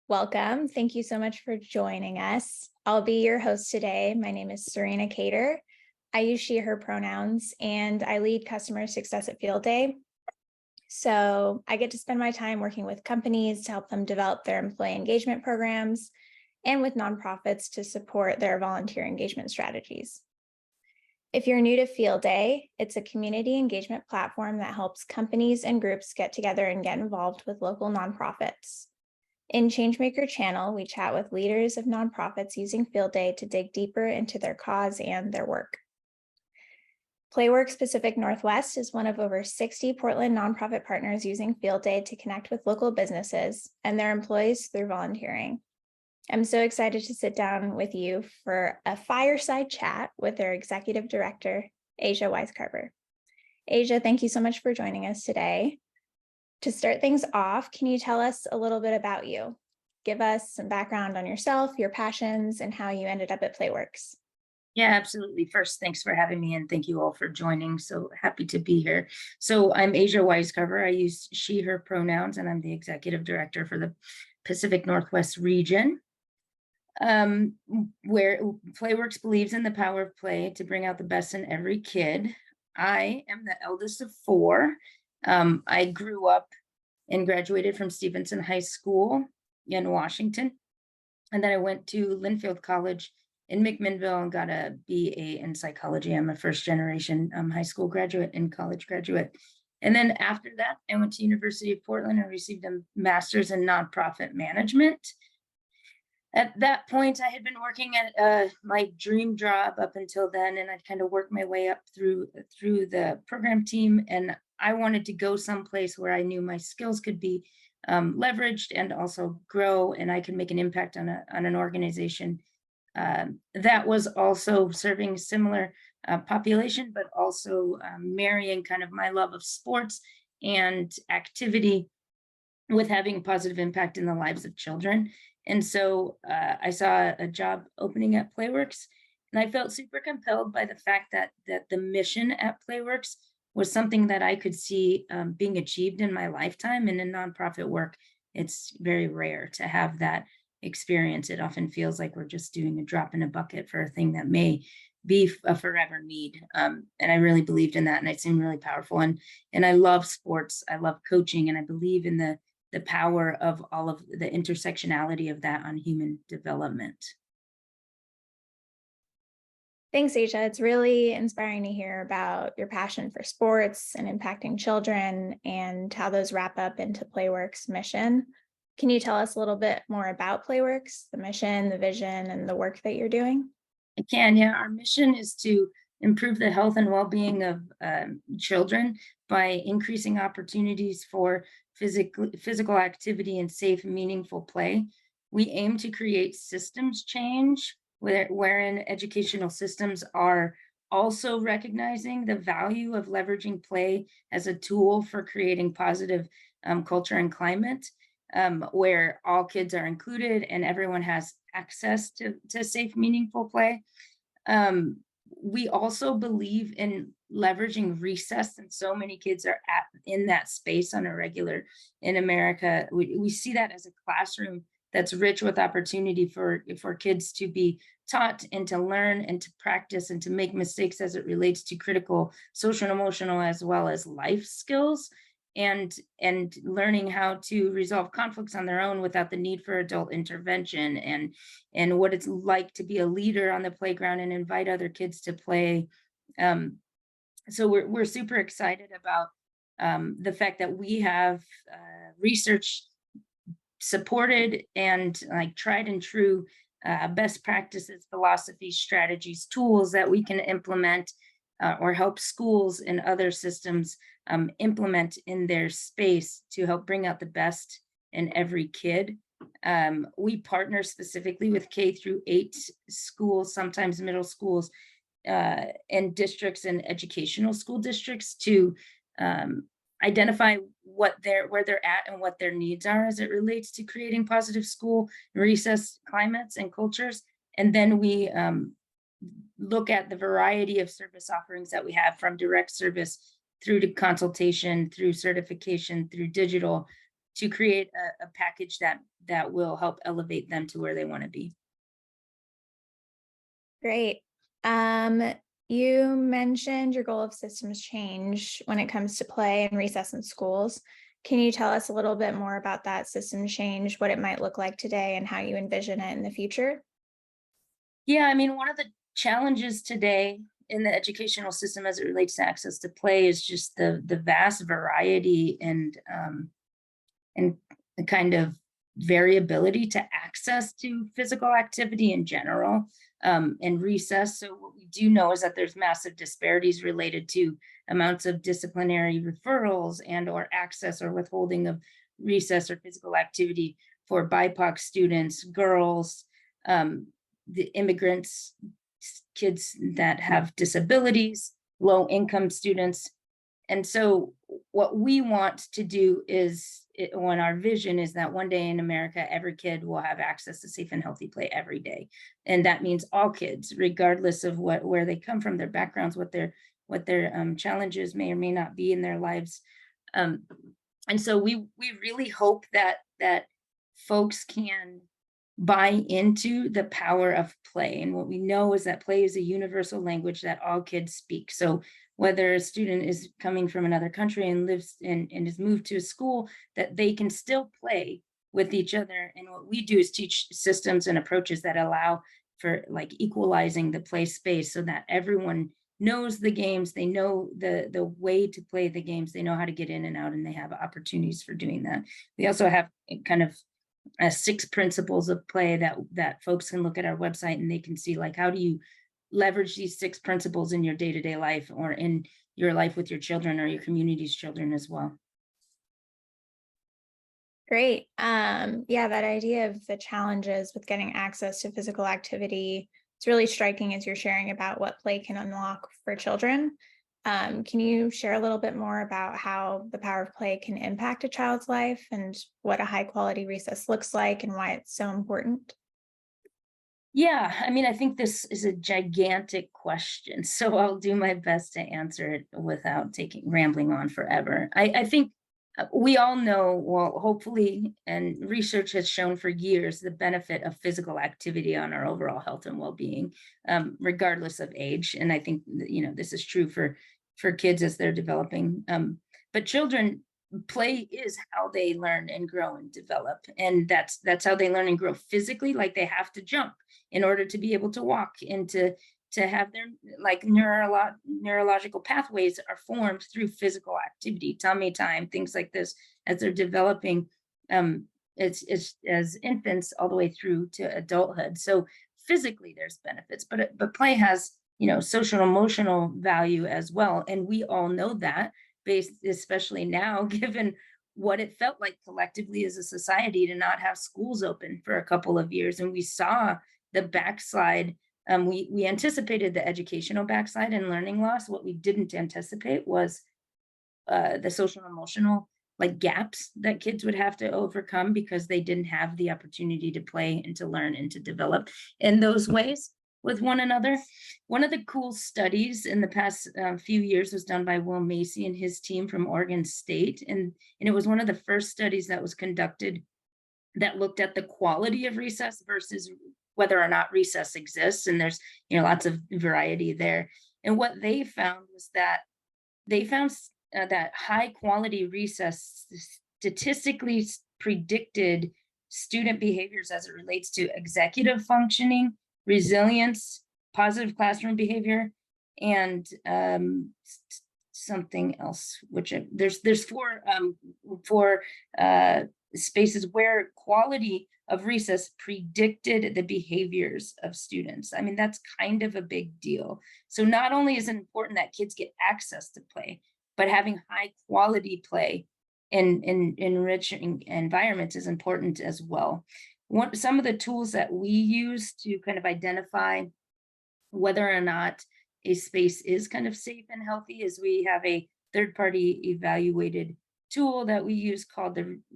Welcome. Thank you so much for joining us. I'll be your host today. My name is Serena Cater. I use she, her pronouns, and I lead customer success at Field Day. So I get to spend my time working with companies to help them develop their employee engagement programs and with nonprofits to support their volunteer engagement strategies. If you're new to Field Day, it's a community engagement platform that helps companies and groups get together and get involved with local nonprofits. In Changemaker channel, we chat with leaders of nonprofits using Field Day to dig deeper into their cause and their work. Playworks Pacific Northwest is one of over 60 Portland nonprofit partners using Field Day to connect with local businesses and their employees through volunteering. I'm so excited to sit down with you for a fireside chat with their executive director, Asia Wisecarver. Asia, thank you so much for joining us today. To start things off, can you tell us a little bit about you? Give us some background on yourself, your passions, and how you ended up at Playworks. Yeah, absolutely. First, thanks for having me, and thank you all for joining. So happy to be here. So I'm Asia Wisecarver. I use she, her pronouns, and I'm the executive director for the Pacific Northwest region, where Playworks believes in the power of play to bring out the best in every kid. I am the eldest of four. I grew up and graduated from Stevenson High School in Washington. And then I went to Linfield College in McMinnville and got a BA in psychology. I'm a first generation high school graduate and college graduate. And then after that, I went to University of Portland and received a master's in nonprofit management. At that point, I had been working at my dream job up until then, and I'd kind of worked my way up through the program team. And I wanted to go someplace where I knew my skills could be leveraged and also grow, and I could make an impact on an organization that was also serving similar population, but also marrying kind of my love of sports and activity with having a positive impact in the lives of children. And so I saw a job opening at Playworks, and I felt super compelled by the fact that the mission at Playworks was something that I could see being achieved in my lifetime. And in nonprofit work, it's very rare to have that experience. It often feels like we're just doing a drop in a bucket for a thing that may be a forever need. And I really believed in that, and it seemed really powerful. And I love sports. I love coaching, and I believe in the power of all of the intersectionality of that on human development. Thanks, Asia. It's really inspiring to hear about your passion for sports and impacting children and how those wrap up into Playworks' mission. Can you tell us a little bit more about Playworks, the mission, the vision, and the work that you're doing? I can, yeah. Our mission is to improve the health and well-being of children by increasing opportunities for physical activity and safe, meaningful play. We aim to create systems change wherein educational systems are also recognizing the value of leveraging play as a tool for creating positive culture and climate, where all kids are included and everyone has access to safe, meaningful play. We also believe in leveraging recess, and so many kids are in that space on a regular in America. We see that as a classroom that's rich with opportunity for kids to be taught and to learn and to practice and to make mistakes as it relates to critical social and emotional as well as life skills, and learning how to resolve conflicts on their own without the need for adult intervention, and what it's like to be a leader on the playground and invite other kids to play. So we're super excited about the fact that we have research supported and like tried and true best practices, philosophies, strategies, tools that we can implement or help schools and other systems implement in their space to help bring out the best in every kid. We partner specifically with K-8 schools, sometimes middle schools, and districts and educational school districts to identify where they're at and what their needs are as it relates to creating positive school recess climates and cultures. And then we look at the variety of service offerings that we have, from direct service through to consultation, through certification, through digital, to create a package that will help elevate them to where they want to be. Great. You mentioned your goal of systems change when it comes to play and recess in schools. Can you tell us a little bit more about that system change, what it might look like today, and how you envision it in the future? Yeah, I mean, one of the challenges today in the educational system as it relates to access to play is just the vast variety and the kind of variability to access to physical activity in general, and recess. So what we do know is that there's massive disparities related to amounts of disciplinary referrals and or access or withholding of recess or physical activity for BIPOC students, girls, the immigrants, kids that have disabilities, low income students. And so what we want to do is, when our vision is that one day in America, every kid will have access to safe and healthy play every day. And that means all kids, regardless of where they come from, their backgrounds, what their challenges may or may not be in their lives. Um, and so we really hope that folks can buy into the power of play. And what we know is that play is a universal language that all kids speak. So whether a student is coming from another country and lives and is moved to a school, that they can still play with each other. And what we do is teach systems and approaches that allow for like equalizing the play space so that everyone knows the games, they know the way to play the games, they know how to get in and out, and they have opportunities for doing that. We also have kind of 6 principles of play that folks can look at our website and they can see, like, how do you leverage these 6 principles in your day-to-day life or in your life with your children or your community's children as well. Great. Yeah, that idea of the challenges with getting access to physical activity, it's really striking as you're sharing about what play can unlock for children. Can you share a little bit more about how the power of play can impact a child's life and what a high quality recess looks like and why it's so important? Yeah, I mean, I think this is a gigantic question, so I'll do my best to answer it without rambling on forever. I think we all know, well, hopefully, and research has shown for years the benefit of physical activity on our overall health and well-being, regardless of age. And I think this is true for kids as they're developing. But children, play is how they learn and grow and develop, and that's how they learn and grow physically. Like, they have to jump in order to be able to walk and to have their like neurological pathways are formed through physical activity, tummy time, things like this as they're developing. It's as infants all the way through to adulthood. So physically there's benefits, but play has social emotional value as well, and we all know that, based especially now given what it felt like collectively as a society to not have schools open for a couple of years. And we saw the backslide. We anticipated the educational backslide and learning loss. What we didn't anticipate was the social and emotional like gaps that kids would have to overcome because they didn't have the opportunity to play and to learn and to develop in those ways with one another. One of the cool studies in the past few years was done by Will Macy and his team from Oregon State, and it was one of the first studies that was conducted that looked at the quality of recess versus whether or not recess exists. And there's lots of variety there. And what they found was that they found that high quality recess statistically predicted student behaviors as it relates to executive functioning, resilience, positive classroom behavior, and something else. Which there's four spaces where quality of recess predicted the behaviors of students. I mean, that's kind of a big deal. So not only is it important that kids get access to play, but having high quality play in enriching environments is important as well. Some of the tools that we use to kind of identify whether or not a space is kind of safe and healthy is we have a third-party evaluated tool that we use called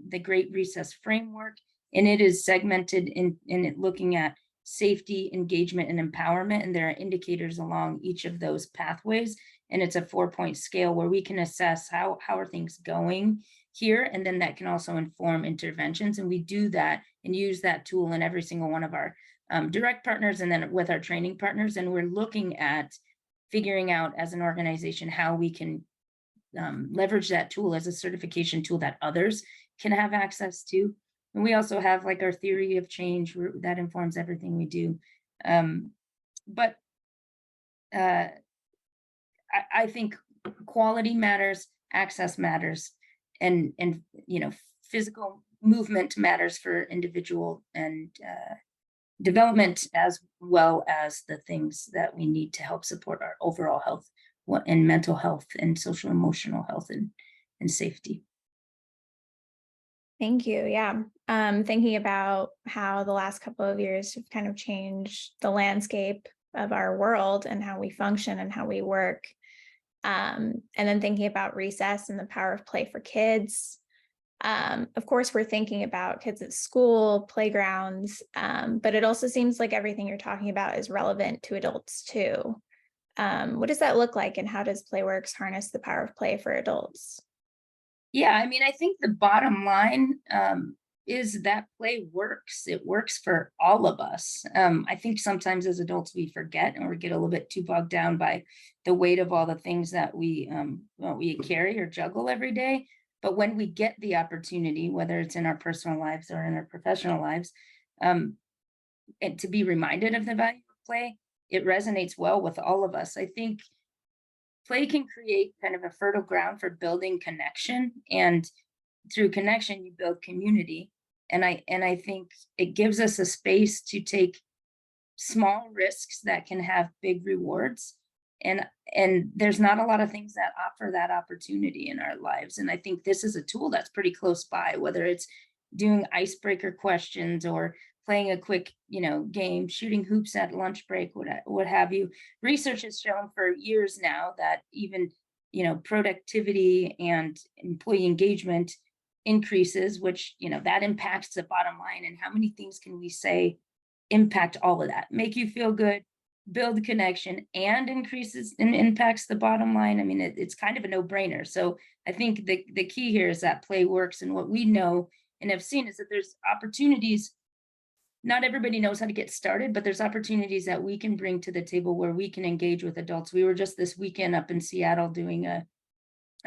the Great Recess Framework, and it is segmented in it looking at safety, engagement, and empowerment, and there are indicators along each of those pathways, and it's a 4-point scale where we can assess how are things going here, and then that can also inform interventions. And we do that and use that tool in every single one of our direct partners and then with our training partners. And we're looking at figuring out as an organization how we can leverage that tool as a certification tool that others can have access to. And we also have like our theory of change that informs everything we do. But I think quality matters, access matters, and physical movement matters for individual and development, as well as the things that we need to help support our overall health and mental health and social emotional health and safety. Thank you. Yeah. Thinking about how the last couple of years have kind of changed the landscape of our world and how we function and how we work. And then thinking about recess and the power of play for kids. Of course, we're thinking about kids at school, playgrounds, but it also seems like everything you're talking about is relevant to adults too. What does that look like, and how does Playworks harness the power of play for adults? Yeah, I mean, I think the bottom line is that play works. It works for all of us. I think sometimes as adults we forget or we get a little bit too bogged down by the weight of all the things that we carry or juggle every day. But when we get the opportunity, whether it's in our personal lives or in our professional lives, and to be reminded of the value of play, it resonates well with all of us. I think play can create kind of a fertile ground for building connection, and through connection you build community. And I think it gives us a space to take small risks that can have big rewards. And there's not a lot of things that offer that opportunity in our lives, and I think this is a tool that's pretty close by, whether it's doing icebreaker questions or playing a quick game, shooting hoops at lunch break, what have you. Research has shown for years now that even productivity and employee engagement increases, which that impacts the bottom line. And how many things can we say impact all of that, make you feel good, build connection, and increases and impacts the bottom line? I mean, it's kind of a no-brainer. So I think the key here is that play works, and what we know and have seen is that there's opportunities. Not everybody knows how to get started, but there's opportunities that we can bring to the table where we can engage with adults. We were just this weekend up in Seattle doing a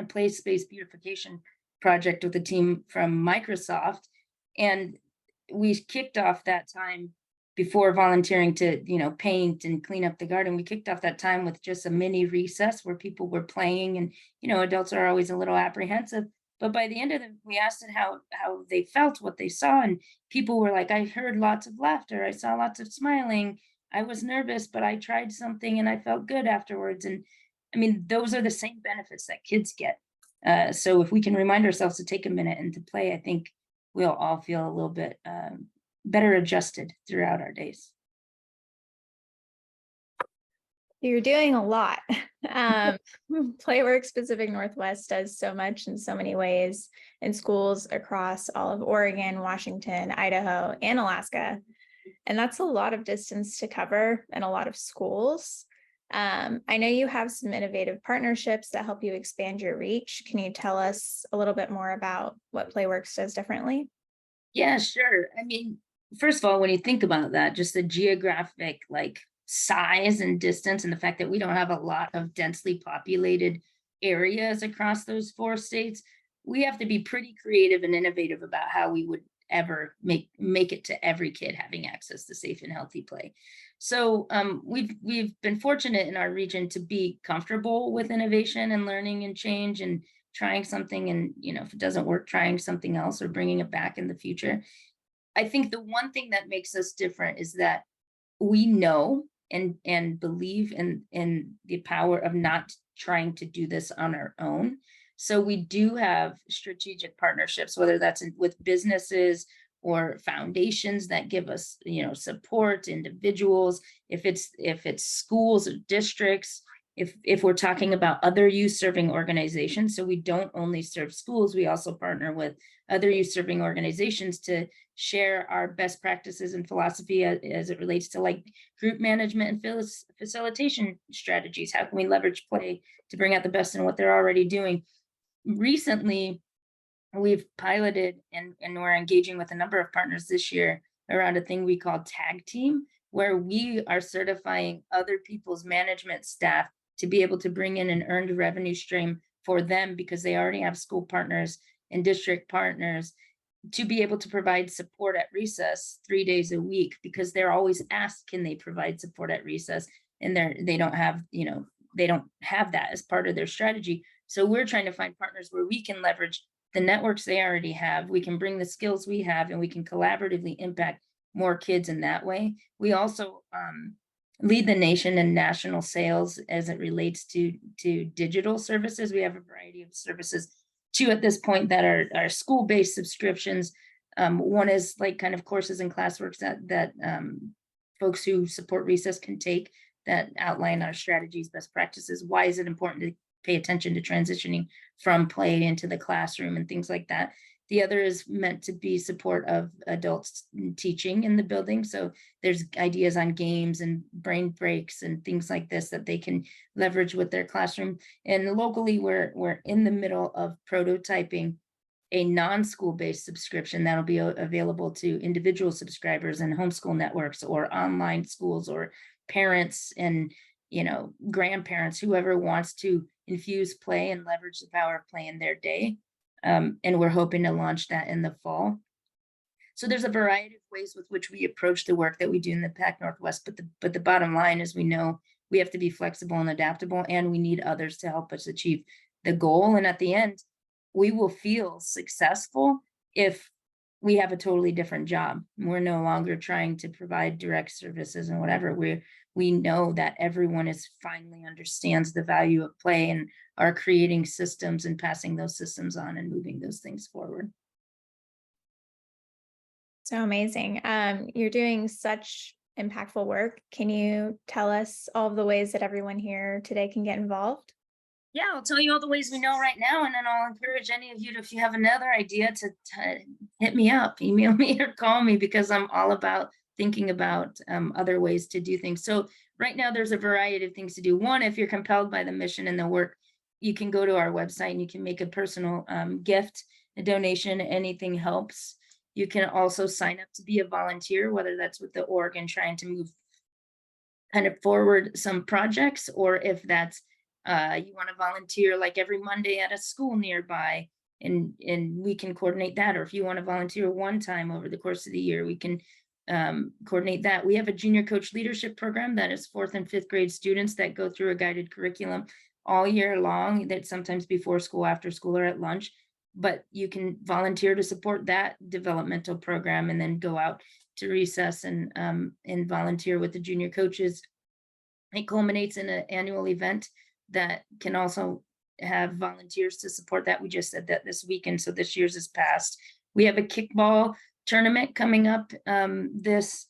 play space beautification project with a team from Microsoft, and we kicked off that time before volunteering to paint and clean up the garden. We kicked off that time with just a mini recess where people were playing, and adults are always a little apprehensive, but by the end of it we asked it how they felt, what they saw, and people were like, I heard lots of laughter, I saw lots of smiling, I was nervous but I tried something and I felt good afterwards. And I mean, those are the same benefits that kids get. So if we can remind ourselves to take a minute and to play, I think we'll all feel a little bit better adjusted throughout our days. You're doing a lot. Playworks Pacific Northwest does so much in so many ways in schools across all of Oregon, Washington, Idaho, and Alaska. And that's a lot of distance to cover and a lot of schools. I know you have some innovative partnerships that help you expand your reach. Can you tell us a little bit more about what Playworks does differently? Yeah, sure. I mean, first of all, when you think about that, just the geographic size and distance, and the fact that we don't have a lot of densely populated areas across those 4 states, we have to be pretty creative and innovative about how we would ever make it to every kid having access to safe and healthy play. So we've been fortunate in our region to be comfortable with innovation and learning and change and trying something, and if it doesn't work, trying something else or bringing it back in the future. I think the one thing that makes us different is that we know and believe in the power of not trying to do this on our own. So we do have strategic partnerships, whether that's with businesses or foundations that give us support, individuals, if it's schools or districts, if we're talking about other youth serving organizations. So we don't only serve schools, we also partner with other youth serving organizations to share our best practices and philosophy as it relates to group management and facilitation strategies. How can we leverage play to bring out the best in what they're already doing? Recently, we've piloted and we're engaging with a number of partners this year around a thing we call tag team, where we are certifying other people's management staff to be able to bring in an earned revenue stream for them because they already have school partners and district partners to be able to provide support at recess 3 days a week, because they're always asked, can they provide support at recess? And they don't have, they don't have that as part of their strategy. So we're trying to find partners where we can leverage the networks they already have. We can bring the skills we have, and we can collaboratively impact more kids in that way. We also lead the nation in national sales as it relates to digital services. We have a variety of services too at this point that are school-based subscriptions. One is like kind of courses and classworks that folks who support recess can take that outline our strategies, best practices. Why is it important to pay attention to transitioning from play into the classroom and things like that? The other is meant to be support of adults teaching in the building. So there's ideas on games and brain breaks and things like this that they can leverage with their classroom. And locally, we're in the middle of prototyping a non-school based subscription that'll be available to individual subscribers and homeschool networks or online schools or parents and grandparents, whoever wants to infuse play and leverage the power of play in their day. And we're hoping to launch that in the fall. So there's a variety of ways with which we approach the work that we do in the Pac Northwest, but the bottom line is we know we have to be flexible and adaptable, and we need others to help us achieve the goal. And at the end, we will feel successful if we have a totally different job. We're no longer trying to provide direct services and whatever. We know that everyone is finally understands the value of play and are creating systems and passing those systems on and moving those things forward. So amazing. You're doing such impactful work. Can you tell us all of the ways that everyone here today can get involved? Yeah, I'll tell you all the ways we know right now, and then I'll encourage any of you to, if you have another idea, to hit me up, email me, or call me, because I'm all about thinking about other ways to do things. So right now, there's a variety of things to do. One, if you're compelled by the mission and the work, you can go to our website and you can make a personal gift, a donation. Anything helps. You can also sign up to be a volunteer, whether that's with the org and trying to move kind of forward some projects, or if that's you want to volunteer like every Monday at a school nearby, and we can coordinate that. Or if you want to volunteer one time over the course of the year, we can coordinate that. We have a junior coach leadership program that is 4th and 5th grade students that go through a guided curriculum all year long, that sometimes before school, after school, or at lunch. But you can volunteer to support that developmental program and then go out to recess and volunteer with the junior coaches. It culminates in an annual event that can also have volunteers to support that. We just said that this weekend, so this year's is past. We have a kickball tournament coming up this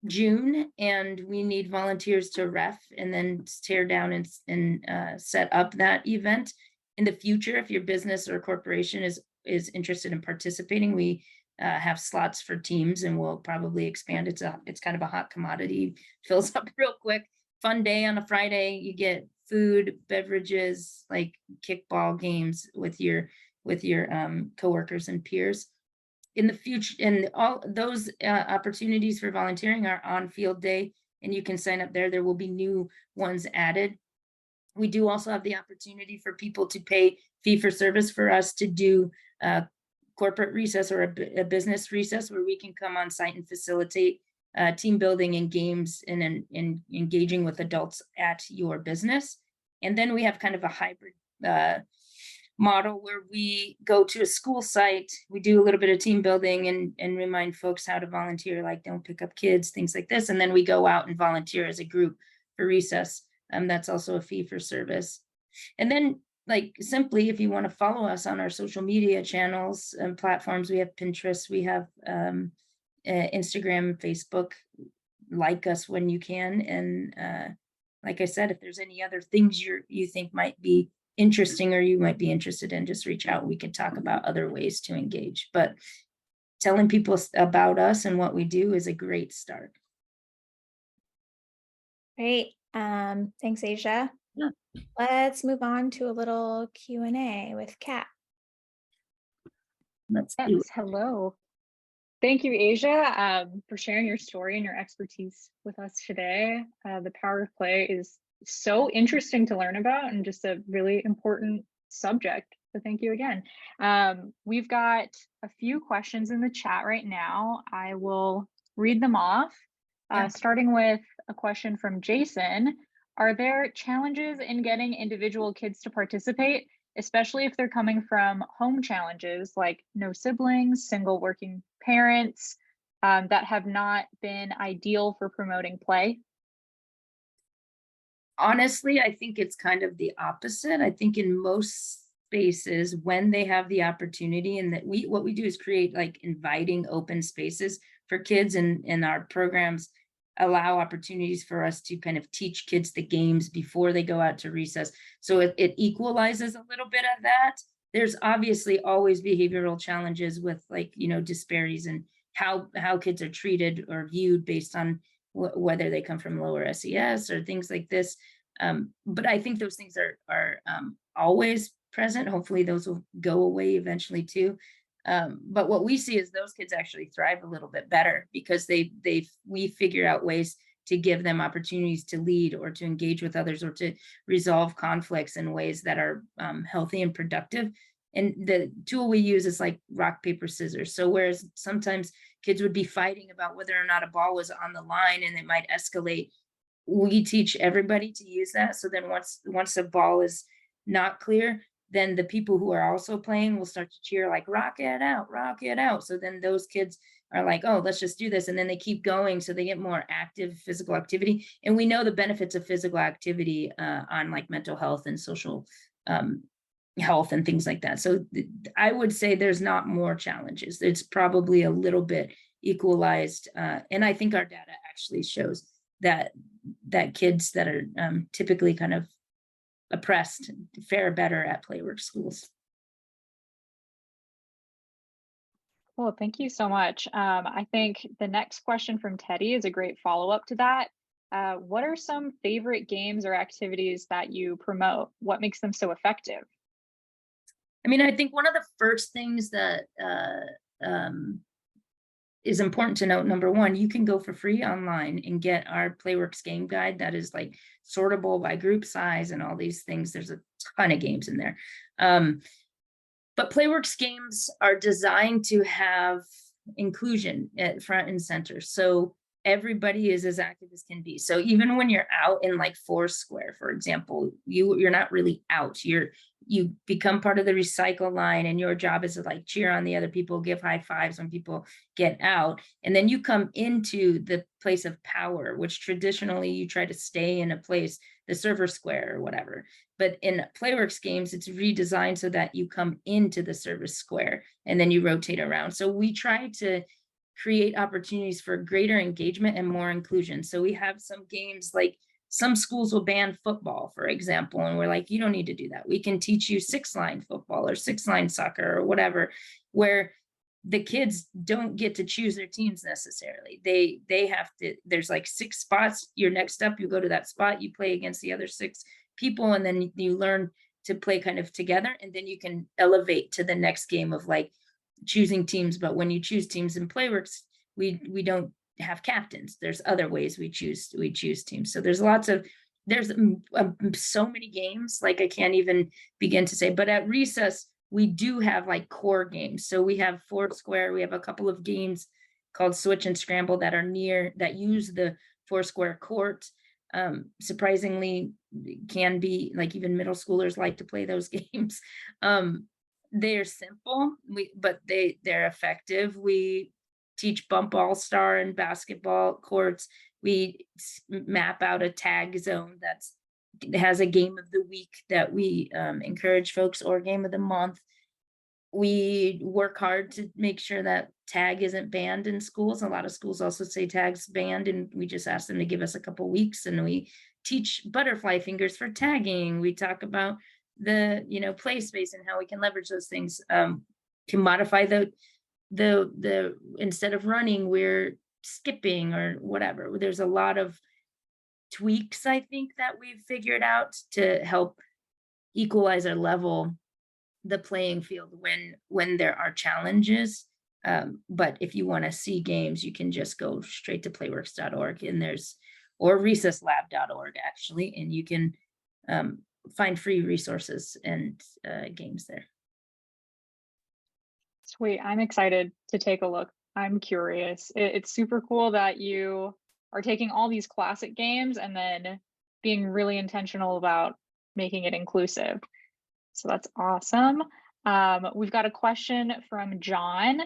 June, and we need volunteers to ref and then tear down and set up that event. In the future, if your business or corporation is interested in participating, we have slots for teams, and we'll probably expand. It's kind of a hot commodity, fills up real quick. Fun day on a Friday. You get food, beverages, like kickball games with your coworkers and peers. In the future, and all those opportunities for volunteering are on field day, and you can sign up there. There will be new ones added. We do also have the opportunity for people to pay fee for service for us to do corporate recess or a business recess, where we can come on site and facilitate team building and games and engaging with adults at your business. And then we have kind of a hybrid model where we go to a school site, we do a little bit of team building and remind folks how to volunteer, like don't pick up kids, things like this. And then we go out and volunteer as a group for recess. That's also a fee for service. And then, like, simply, if you want to follow us on our social media channels and platforms, we have Pinterest, we have Instagram, Facebook. Like us when you can. And like I said, if there's any other things you think might be interesting or you might be interested in, just reach out. We could talk about other ways to engage. But telling people about us and what we do is a great start. Great. Thanks, Asia. Yeah. Let's move on to a little Q&A with Kat. Let's do Yes, hello. Thank you, Asia, for sharing your story and your expertise with us today. The power of play is so interesting to learn about and just a really important subject. So thank you again. We've got a few questions in the chat right now. I will read them off, Yeah. starting with a question from Jason. Are there challenges in getting individual kids to participate, especially if they're coming from home challenges like no siblings, single working parents, that have not been ideal for promoting play? Honestly, I think it's kind of the opposite. I think in most spaces, when they have the opportunity, and that what we do is create like inviting open spaces for kids, and our programs allow opportunities for us to kind of teach kids the games before they go out to recess. So it equalizes a little bit of that. There's obviously always behavioral challenges with, like, disparities in how kids are treated or viewed based on whether they come from lower SES or things like this. But I think those things are always present. Hopefully, those will go away eventually too. But what we see is those kids actually thrive a little bit better because we figure out ways to give them opportunities to lead or to engage with others or to resolve conflicts in ways that are healthy and productive. And the tool we use is like rock, paper, scissors. So whereas sometimes kids would be fighting about whether or not a ball was on the line and it might escalate, we teach everybody to use that. So then once the ball is not clear, then the people who are also playing will start to cheer like rock it out, rock it out. So then those kids are like, oh, let's just do this. And then they keep going. So they get more active physical activity. And we know the benefits of physical activity on like mental health and social um, health and things like that. So I would say there's not more challenges. It's probably a little bit equalized. And I think our data actually shows that kids that are typically kind of oppressed fare better at Playworks schools. Well, thank you so much. I think the next question from Teddy is a great follow-up to that. What are some favorite games or activities that you promote? What makes them so effective? I mean, I think one of the first things that is important to note, number one, you can go for free online and get our Playworks game guide that is like sortable by group size and all these things. There's a ton of games in there. But Playworks games are designed to have inclusion at front and center. So everybody is as active as can be. So even when you're out in like Foursquare, for example, you're not really out. You become part of the recycle line, and your job is to like cheer on the other people, give high fives when people get out. And then you come into the place of power, which traditionally you try to stay in a place, the server square or whatever. But in Playworks games, it's redesigned so that you come into the service square and then you rotate around. So we try to create opportunities for greater engagement and more inclusion. So we have some games like some schools will ban football, for example, and we're like, you don't need to do that. We can teach you 6-line football or 6-line soccer or whatever, where the kids don't get to choose their teams necessarily. They have to, there's like 6 spots. You're next up, you go to that spot, you play against the other 6 people, and then you learn to play kind of together, and then you can elevate to the next game of like choosing teams. But when you choose teams in Playworks, we don't have captains. There's other ways we choose teams. So there's so many games, like I can't even begin to say. But at recess, we do have like core games. So we have Foursquare. We have a couple of games called Switch and Scramble that use the Foursquare court. Surprisingly, can be like even middle schoolers like to play those games. They're simple, but they're effective. We teach bump all-star and basketball courts. We map out a tag zone that has a game of the week that we encourage folks, or game of the month. We work hard to make sure that tag isn't banned in schools. A lot of schools also say tag's banned, and we just ask them to give us a couple weeks, and we teach butterfly fingers for tagging. We talk about the play space and how we can leverage those things, to modify the instead of running, we're skipping or whatever. There's a lot of tweaks, I think, that we've figured out to help equalize our level the playing field when there are challenges. But if you want to see games, you can just go straight to playworks.org, and or recesslab.org actually, and you can find free resources and games there. Sweet. I'm excited to take a look. I'm curious. It's super cool that you are taking all these classic games and then being really intentional about making it inclusive. So that's awesome. We've got a question from John.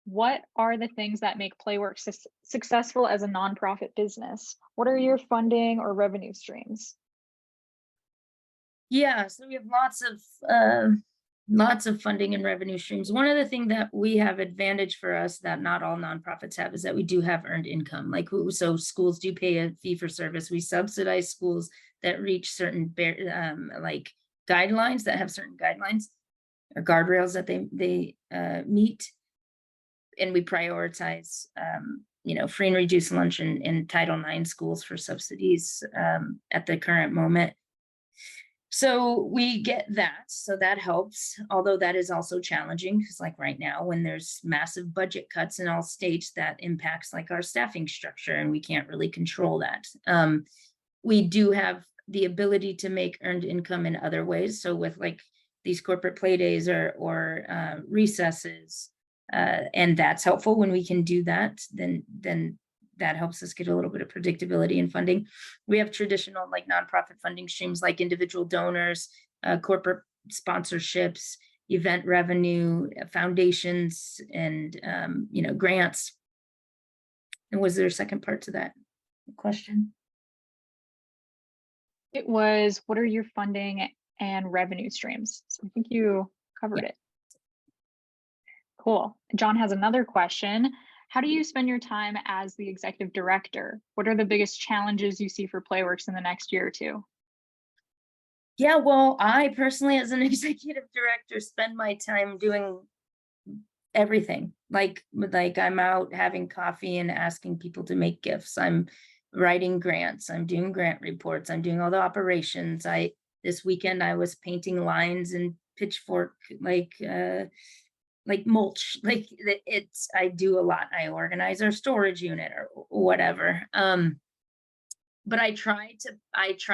What are the things that make Playworks successful as a nonprofit business? What are your funding or revenue streams? Yeah, so we have lots of funding and revenue streams. One of the things that we have advantage for us that not all nonprofits have is that we do have earned income. Like, so schools do pay a fee for service. We subsidize schools that reach certain like guidelines, that have certain guidelines or guardrails that they meet. And we prioritize, free and reduced lunch in Title IX schools for subsidies at the current moment. So we get that, so that helps, although that is also challenging because, like, right now when there's massive budget cuts in all states, that impacts like our staffing structure, and we can't really control that. We do have the ability to make earned income in other ways. So with like these corporate play days or recesses, and that's helpful when we can do that, then that helps us get a little bit of predictability in funding. We have traditional like nonprofit funding streams like individual donors, corporate sponsorships, event revenue, foundations, and grants. And was there a second part to that question? It was, what are your funding and revenue streams? So I think you covered it. Cool. John has another question. How do you spend your time as the executive director? What are the biggest challenges you see for Playworks in the next year or two? Yeah, well, I personally, as an executive director, spend my time doing everything. Like I'm out having coffee and asking people to make gifts. I'm writing grants. I'm doing grant reports. I'm doing all the operations. This weekend I was painting lines and pitchfork like mulch. Like I do a lot. I organize our storage unit or whatever. But I try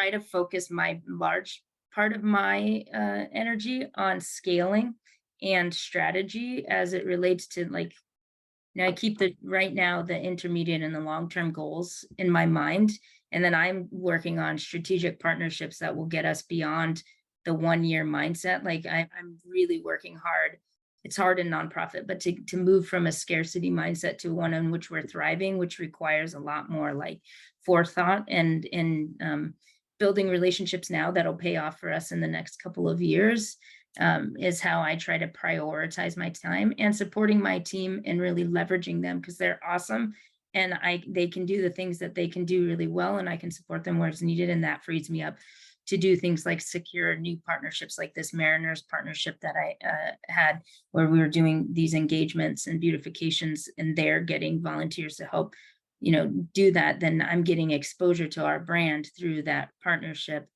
to focus my large part of my energy on scaling and strategy as it relates to, like, I keep right now the intermediate and the long-term goals in my mind, and then I'm working on strategic partnerships that will get us beyond the 1-year mindset. Like I'm really working hard. It's hard in nonprofit, but to move from a scarcity mindset to one in which we're thriving, which requires a lot more like forethought and building relationships now that'll pay off for us in the next couple of years, is how I try to prioritize my time, and supporting my team and really leveraging them because they're awesome. And they can do the things that they can do really well, and I can support them where it's needed. And that frees me up to do things like secure new partnerships like this Mariners partnership that I had, where we were doing these engagements and beautifications, and they're getting volunteers to help, do that. Then I'm getting exposure to our brand through that partnership.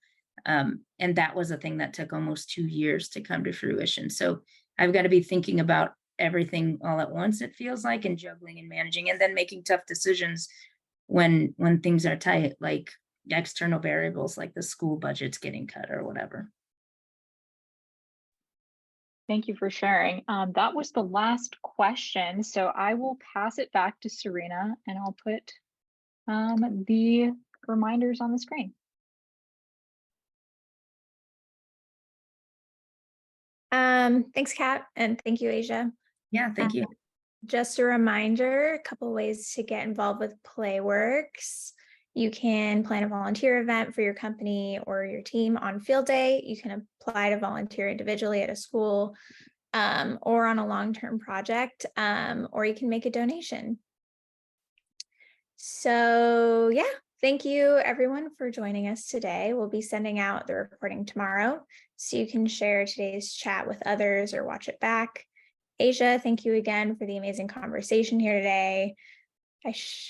And that was a thing that took almost 2 years to come to fruition. So I've got to be thinking about everything all at once, it feels like, and juggling and managing, and then making tough decisions when things are tight, like external variables like the school budget's getting cut or whatever. Thank you for sharing. That was the last question. So I will pass it back to Serena, and I'll put the reminders on the screen. Thanks, Kat, and thank you, Asia. Yeah, thank you. Just a reminder, a couple ways to get involved with Playworks. You can plan a volunteer event for your company or your team on field day. You can apply to volunteer individually at a school or on a long-term project, or you can make a donation. So yeah, thank you everyone for joining us today. We'll be sending out the recording tomorrow, so you can share today's chat with others or watch it back. Asia, thank you again for the amazing conversation here today.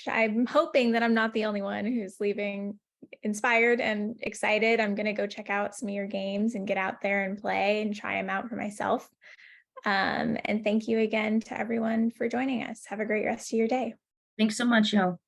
I'm hoping that I'm not the only one who's leaving inspired and excited. I'm going to go check out some of your games and get out there and play and try them out for myself. And thank you again to everyone for joining us. Have a great rest of your day. Thanks so much, y'all.